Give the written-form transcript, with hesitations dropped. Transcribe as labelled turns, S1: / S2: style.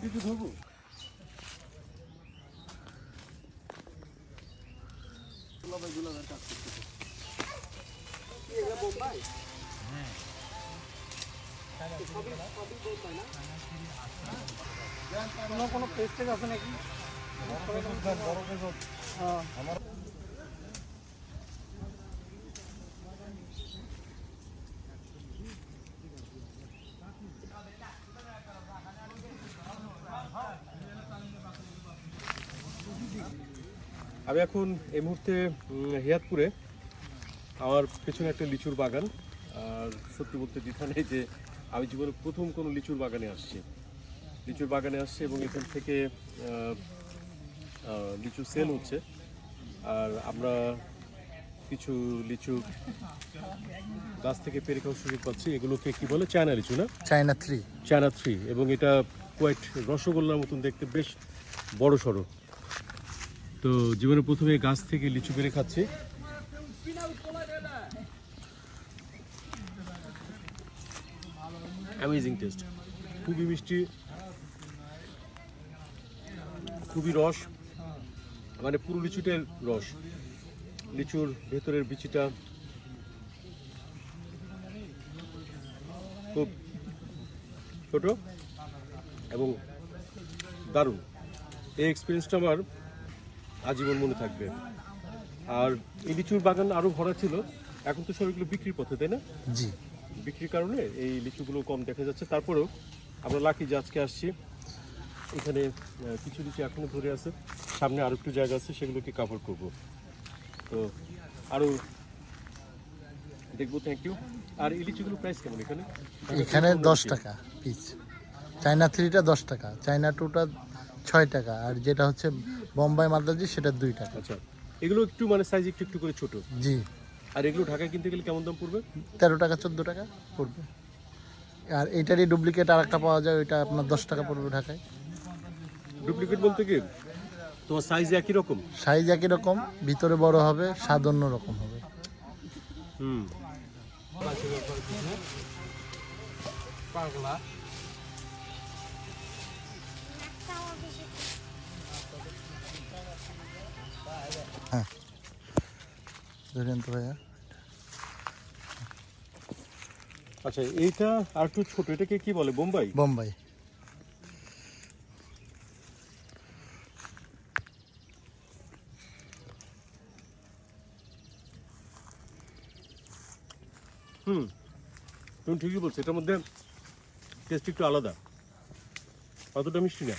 S1: কিছু ধরবো। কোনো পেস্টেজ আছে নাকি? আমার আমি এখন এই মুহূর্তে হিয়াতপুরে, আমার পেছনে একটা লিচুর বাগান। আর সত্যি বলতে দ্বিধা নেই যে আমি জীবনে প্রথম কোনো লিচুর বাগানে আসছি এবং এখান থেকে লিচু সেল হচ্ছে। আর আমরা কিছু লিচু গাছ থেকে পেরে খাওয়ার সুযোগ পাচ্ছি। এগুলোকে কি বলে? চায়না লিচু না? China three. এবং এটা কোয়াইট রসগোল্লার মতন দেখতে, বেশ বড় সড়ো। তো জীবনে প্রথমে গাছ থেকে লিচু পেরে খাচ্ছি। অ্যামেজিং টেস্ট, খুবই মিষ্টি, খুবই রস, মানে পুরো লিচুটার রস। লিচুর ভেতরের বিচিটা খুব ছোট এবং দারুণ। এই এক্সপিরিয়েন্সটা আমার আজীবন মনে থাকবে। আর এই লিচুর বাগান আরও ভরা ছিল, এখন তো সব এগুলো বিক্রির পথে, তাই না?
S2: জি,
S1: বিক্রির কারণে এই লিচুগুলো কম দেখা যাচ্ছে। তারপরেও আমরা লাকি যে আজকে আসছি। এখানে কিছু লিচু এখনও ধরে আছে, সামনে আরও একটু জায়গা আছে, সেগুলোকে কাভার করব। তো আরও দেখবো। Thank you. আর এই লিচুগুলোর প্রাইস কেমন এখানে?
S2: এখানে 10 টাকা পিস। চায়না থ্রিটা 10 টাকা, চায়না টুটা 6 টাকা, আর যেটা হচ্ছে বোম্বাই মাদ্রাজি সেটা 2 টাকা।
S1: আচ্ছা, এগুলো একটু মানে সাইজ একটু একটু করে ছোট।
S2: জি।
S1: আর এগুলো ঢাকায় কিনতে গেলে কেমন দাম পড়বে?
S2: 13 টাকা 14 টাকা পড়বে। আর এইটারই ডুপ্লিকেট আর একটা পাওয়া যায়, ওইটা আপনার 10 টাকা পড়বে ঢাকায়।
S1: ডুপ্লিকেট বলতে কি তোমার সাইজ একই রকম?
S2: সাইজ একই রকম, ভিতরে বড় হবে, স্বাদ অন্য রকম হবে।
S1: হুম।
S2: হ্যাঁ, ধরেন তো ভাইয়া।
S1: আচ্ছা, এইটা আর একটু ছোট, এটাকে কি বলে? বোম্বাই?
S2: বোম্বাই।
S1: হুম, তুমি ঠিকই বলছো, এটার মধ্যে টেস্ট একটু আলাদা, অতটা মিষ্টি না।